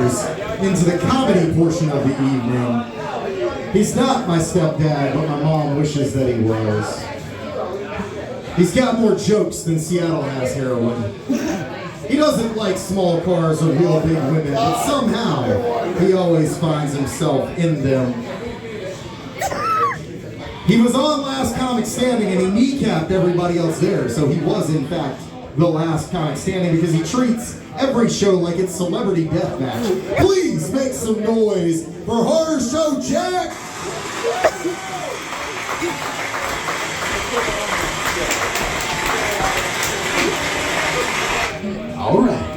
listeners into the comedy portion of the evening. He's not my stepdad, but my mom wishes that he was. He's got more jokes than Seattle has heroin. He doesn't like small cars or real big women, but somehow he always finds himself in them. He was on Last Comic Standing and he kneecapped everybody else there, so he was in fact the last comic standing because he treats every show like it's Celebrity Deathmatch. Please make some noise for Horror Show Jack! All right.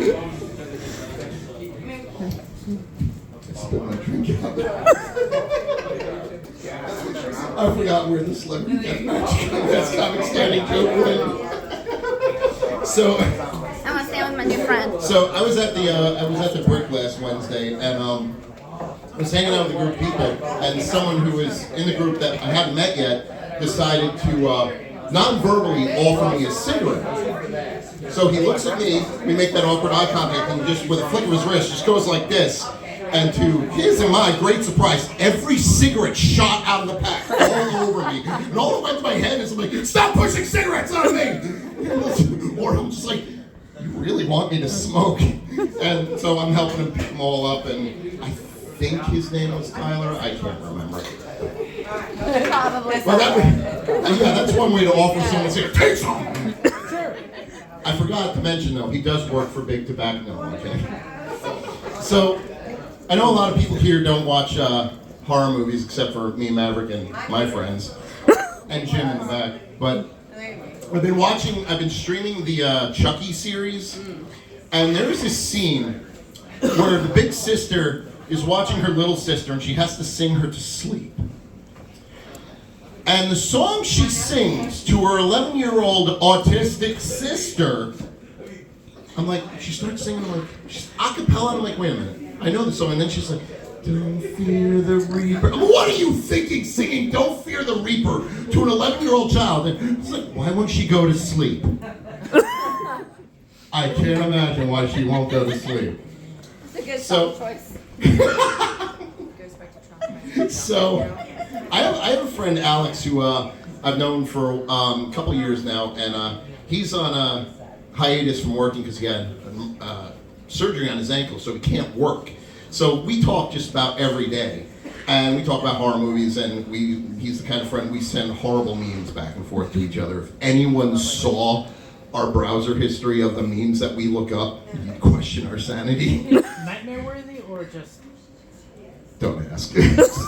Spit my drink out. I forgot where the Celebrity Deathmatch Last Comic Standing joke went. So I'm gonna stay with my new friend. So I was at the Brick last Wednesday, and I was hanging out with a group of people, and someone who was in the group that I hadn't met yet decided to non-verbally offer me a cigarette. So he looks at me, we make that awkward eye contact, and just with a flick of his wrist, just goes like this. And to his and my great surprise, every cigarette shot out of the pack all over me. And all that went to my head is like, stop pushing cigarettes on me! Or I'm just like, you really want me to smoke? And so I'm helping him pick them all up, and I think his name was Tyler. I can't remember. Probably. Well, that's one way to offer someone a cigarette. Take some! I forgot to mention, though, he does work for Big Tobacco. Okay. So, I know a lot of people here don't watch horror movies except for me, Maverick, and my friends, and Jim in the back. But I've been streaming the Chucky series, and there's this scene where the big sister is watching her little sister, and she has to sing her to sleep. And the song she sings to her 11-year-old autistic sister, I'm like, she starts singing, like, she's a cappella, and I'm like, wait a minute, I know the song, and then she's like, don't fear the Reaper. I mean, what are you thinking, singing Don't Fear the Reaper to an 11-year-old child? And it's like, why won't she go to sleep? I can't imagine why she won't go to sleep. It's a good song choice. So, I have a friend, Alex, who I've known for a couple years now, and he's on a hiatus from working because he had surgery on his ankle, so he can't work. So we talk just about every day, and we talk about horror movies, and he's the kind of friend we send horrible memes back and forth to each other. If anyone saw our browser history of the memes that we look up, you'd question our sanity. Nightmare worthy or just... Don't ask.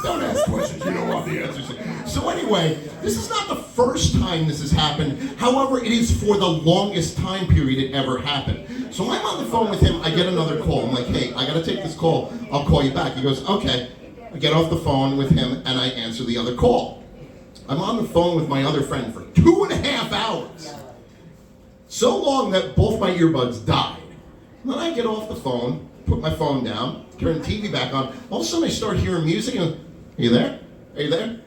Don't ask questions you don't want the answers to. So anyway, this is not the first time this has happened. However, it is for the longest time period it ever happened. So I'm on the phone with him, I get another call. I'm like, hey, I gotta take this call. I'll call you back. He goes, okay. I get off the phone with him and I answer the other call. I'm on the phone with my other friend for 2.5 hours. So long that both my earbuds died. And then I get off the phone, put my phone down, turn the TV back on. All of a sudden I start hearing music and, are you there? Are you there? And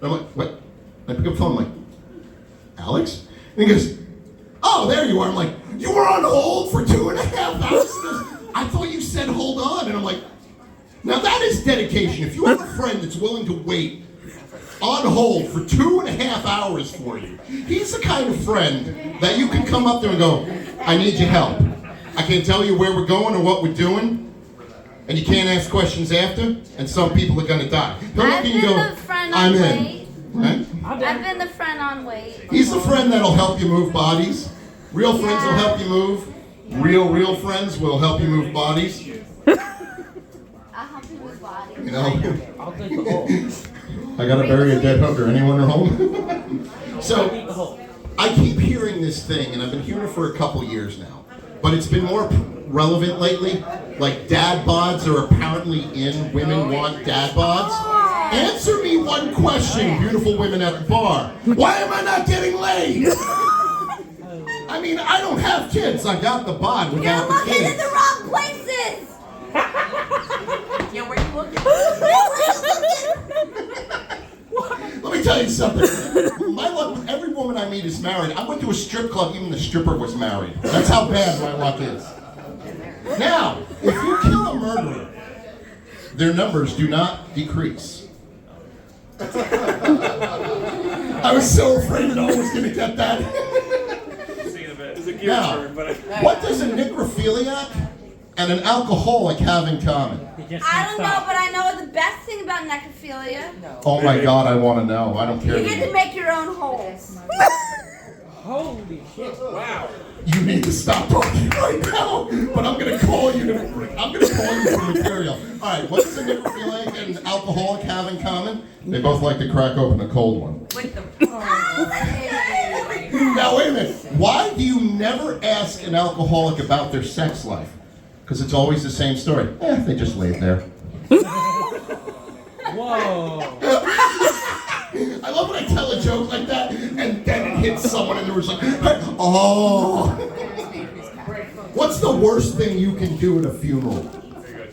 I'm like, what? And I pick up the phone, I'm like, Alex? And he goes, oh, there you are. I'm like, you were on hold for 2.5 hours? He goes, I thought you said hold on. And I'm like, now that is dedication. If you have a friend that's willing to wait on hold for 2.5 hours for you, he's the kind of friend that you can come up there and go, I need your help. I can't tell you where we're going or what we're doing, and you can't ask questions after, and some people are going to die. I've been the friend on wait. Right? I've been the friend on wait. He's the friend that'll help you move bodies. Real friends will help you move. Real friends will help you move bodies. I'll help you move bodies. You know? I'll take the hole. I gotta bury a dead hooker. Anyone at home? So, Take the hole. I keep hearing this thing, and I've been hearing it for a couple years now. But it's been more relevant lately. Like, dad bods are apparently in. Women want dad bods. Answer me one question, beautiful women at the bar. Why am I not getting laid? I mean, I don't have kids. I got the bod without the You're looking kids. in the wrong places. Yeah, where you looking? Let me tell you something. My luck with every woman I meet is married. I went to a strip club, even the stripper was married. That's how bad my luck is. Now, if you kill a murderer, their numbers do not decrease. I was so afraid no one was going to get that. It's a gear Now, turn, but what does a necrophiliac and an alcoholic have in common? I don't know, but I know the best thing about necrophilia. Oh my God, I want to know. I don't care. You get to make your own holes. Holy shit! Wow. You need to stop talking right now, but I'm going to call you for material. All right, what does a necrophiliac and an alcoholic have in common? They both like to crack open a cold one. With the. Now, wait a minute. Why do you never ask an alcoholic about their sex life? Because it's always the same story. They just laid there. Whoa. I love when I tell a joke like that, and then it hits someone, and there was like, oh. What's the worst thing you can do at a funeral?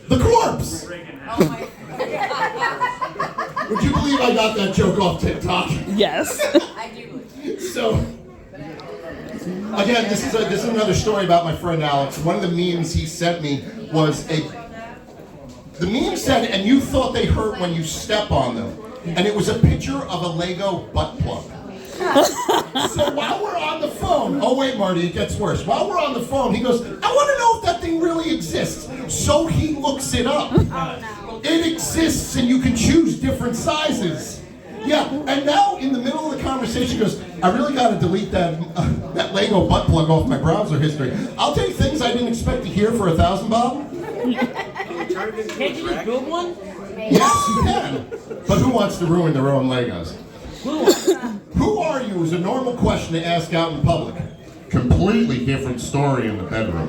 The corpse. Oh my. Would you believe I got that joke off TikTok? Yes. I do it. So, again, this is another story about my friend Alex. One of the memes he sent me was the meme said, and you thought they hurt when you step on them. And it was a picture of a Lego butt plug. So while we're on the phone, oh wait, Marty, it gets worse. While we're on the phone, he goes, I want to know if that thing really exists. So he looks it up. Oh no. It exists, and you can choose different sizes. Yeah, and now in the middle of the conversation, he goes, I really got to delete that Lego butt plug off my browser history. I'll take things I didn't expect to hear for $1,000, Bob. Can't you just build one? Yes, you can. But who wants to ruin their own Legos? Who are you is a normal question to ask out in public. Completely different story in the bedroom.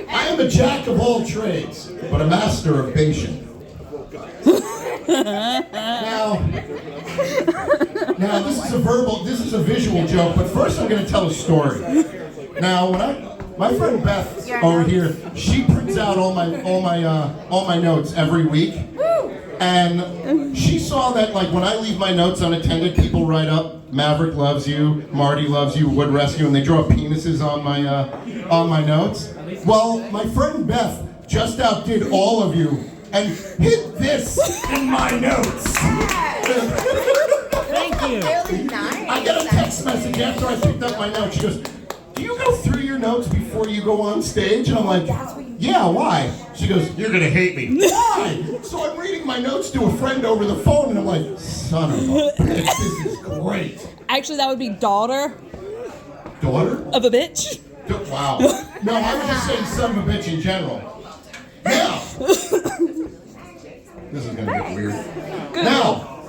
I am a jack of all trades, but a master of patience. Now, this is a visual joke, but first I'm going to tell a story. Now, my friend Beth over here, she prints out all my notes every week, and she saw that like when I leave my notes unattended, people write up Maverick loves you, Marty loves you, Wood Rescue, and they draw penises on my notes. Well, my friend Beth just outdid all of you and hid this in my notes. Thank you. Really nice. I get a text message after I picked up my notes. She goes, do you go through your notes before you go on stage? And I'm like, yeah, why? She goes, you're going to hate me. Why? So I'm reading my notes to a friend over the phone, and I'm like, son of a bitch, this is great. Actually, that would be daughter Daughter? of a bitch. Wow. No, I was just saying son of a bitch in general. Now, this is going to get weird. Now,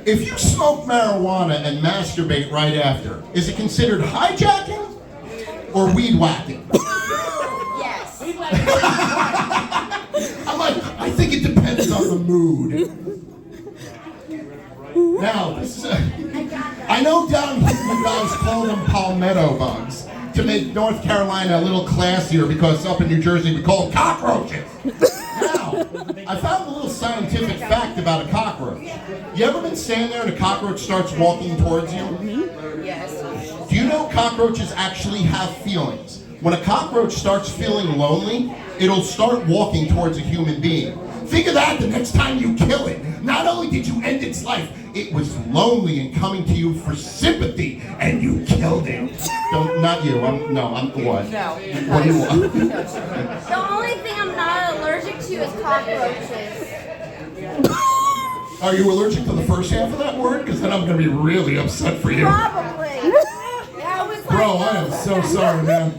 if you smoke marijuana and masturbate right after, is it considered hijacking or weed whacking? Yes. I'm like, I think it depends on the mood. Now, I know down here you guys call them palmetto bugs to make North Carolina a little classier because up in New Jersey we call them cockroaches. Now, I found a little scientific fact about a cockroach. You ever been standing there and a cockroach starts walking towards you? Yes. Do you know cockroaches actually have feelings? When a cockroach starts feeling lonely, it'll start walking towards a human being. Think of that the next time you kill it. Not only did you end its life, it was lonely and coming to you for sympathy, and you killed it. Not you. I'm what? No. What do you want? The only thing I'm not allergic to is cockroaches. Are you allergic to the first half of that word? Because then I'm going to be really upset for you. Probably. Yeah, I was like, Bro, I am so sorry, man.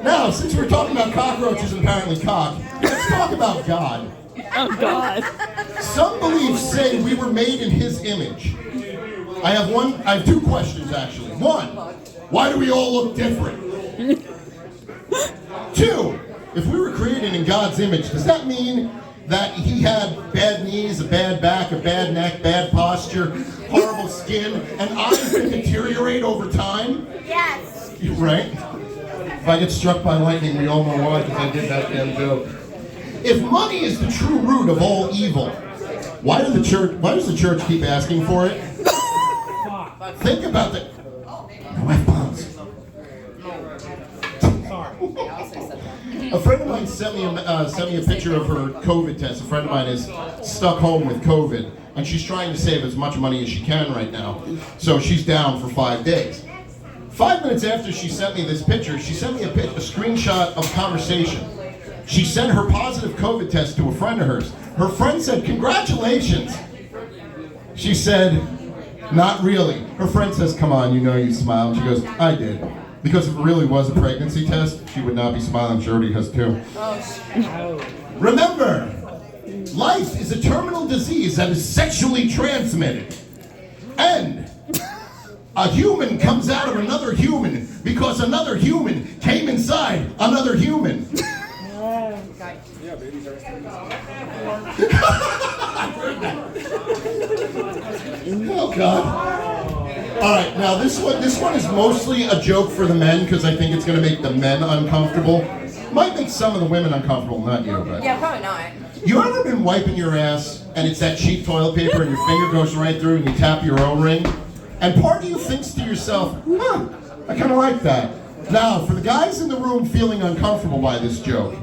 Now, since we're talking about cockroaches and apparently cock, let's talk about God. Oh, God. Some beliefs say we were made in His image. I have two questions, actually. One, why do we all look different? Two, if we were created in God's image, does that mean that He had bad knees, a bad back, a bad neck, bad posture, horrible skin, and eyes that deteriorate over time? yes. Right? If I get struck by lightning, we all know why, because I did that damn joke. If money is the true root of all evil, why does the church keep asking for it? Think about that. No F-bombs. Sorry. I also said that. A friend of mine sent me a picture of her COVID test. A friend of mine is stuck home with COVID, and she's trying to save as much money as she can right now. So she's down for 5 days. 5 minutes after she sent me this picture, she sent me a screenshot of a conversation. She sent her positive COVID test to a friend of hers. Her friend said, "Congratulations." She said, "Not really." Her friend says, "Come on, you know you smiled." She goes, "I did." Because if it really was a pregnancy test, she would not be smiling. She already has two. Remember, life is a terminal disease that is sexually transmitted. And a human comes out of another human because another human came inside another human. Yeah, babies are. Oh God! All right, now this one is mostly a joke for the men because I think it's going to make the men uncomfortable. Might make some of the women uncomfortable, not you, but. Yeah, probably not. You ever been wiping your ass and it's that cheap toilet paper and your finger goes right through and you tap your O-ring? And part of you thinks to yourself, I kind of like that. Now, for the guys in the room feeling uncomfortable by this joke,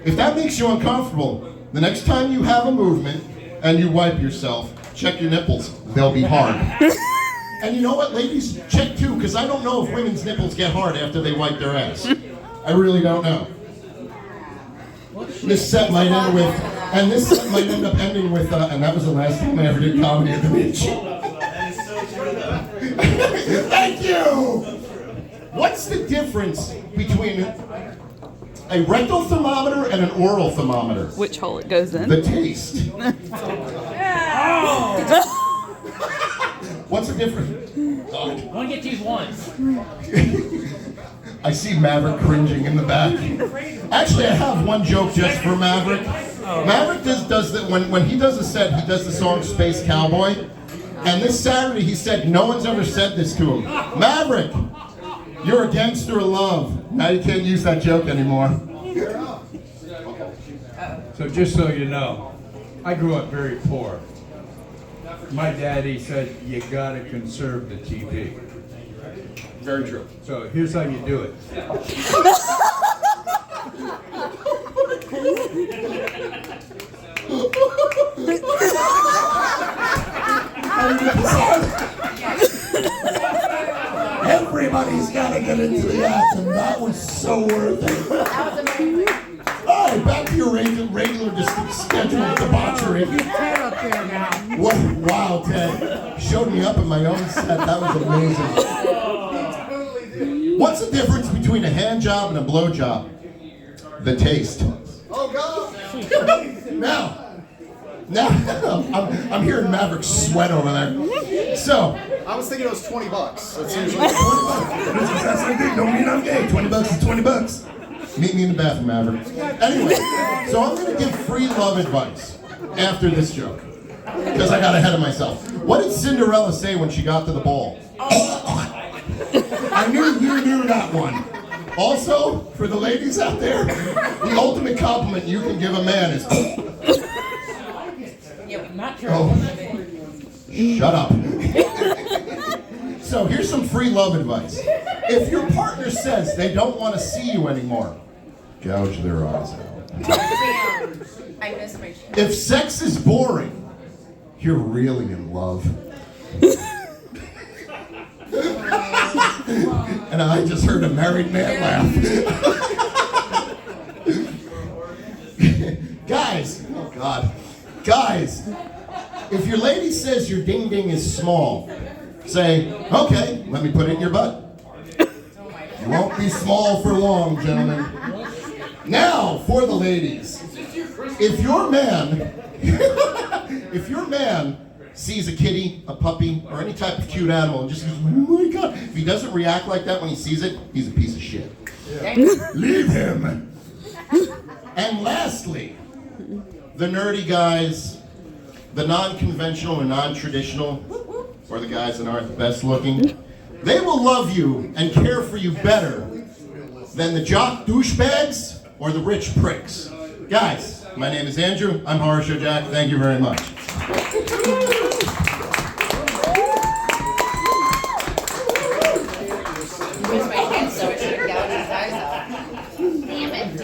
if that makes you uncomfortable, the next time you have a movement and you wipe yourself, check your nipples. They'll be hard. And you know what, ladies? Check too, because I don't know if women's nipples get hard after they wipe their ass. I really don't know. This set might end with, and this set might end up ending with, and that was the last time I ever did comedy at the beach. That is so true, though. Thank you! What's the difference between a rectal thermometer and an oral thermometer? Which hole it goes in? The taste. What's the difference? God. Want to get to use once. I see Maverick cringing in the back. Actually, I have one joke just for Maverick. Maverick does that when he does a set, he does the song Space Cowboy. And this Saturday he said, no one's ever said this to him. Maverick, you're a gangster of love. Now you can't use that joke anymore. So just so you know, I grew up very poor. My daddy said, you gotta conserve the TV. Very true. So here's how you do it. Everybody's gotta get into the act, and that was so worth it. That was amazing. All right, back to your regular scheduled debauchery. What? Wow, Ted. Showed me up in my own set. That was amazing. What's the difference between a hand job and a blow job? The taste. Oh God! Now, I'm hearing Maverick sweat over there. So, I was thinking it was $20. That's usually that's what I do. Don't mean I'm gay. $20 is $20. Meet me in the bathroom, Maverick. Anyway, so I'm going to give free love advice after this joke. Because I got ahead of myself. What did Cinderella say when she got to the ball? I knew you knew that one. Also, for the ladies out there, the ultimate compliment you can give a man is... Not true. Oh, shut up. So here's some free love advice. If your partner says they don't want to see you anymore, gouge their eyes out. Damn. I missed my shit. If sex is boring, you're really in love. And I just heard a married man laugh. Guys, oh God. Guys, if your lady says your ding ding is small, say, okay, let me put it in your butt. You won't be small for long, gentlemen. Now, for the ladies. If your man sees a kitty, a puppy, or any type of cute animal and just goes, oh my God, if he doesn't react like that when he sees it, he's a piece of shit. Leave him. And lastly, the nerdy guys, the non-conventional or non-traditional, or the guys that aren't the best looking, they will love you and care for you better than the jock douchebags or the rich pricks. Guys, my name is Andrew. I'm Horror Show Jack. Thank you very much.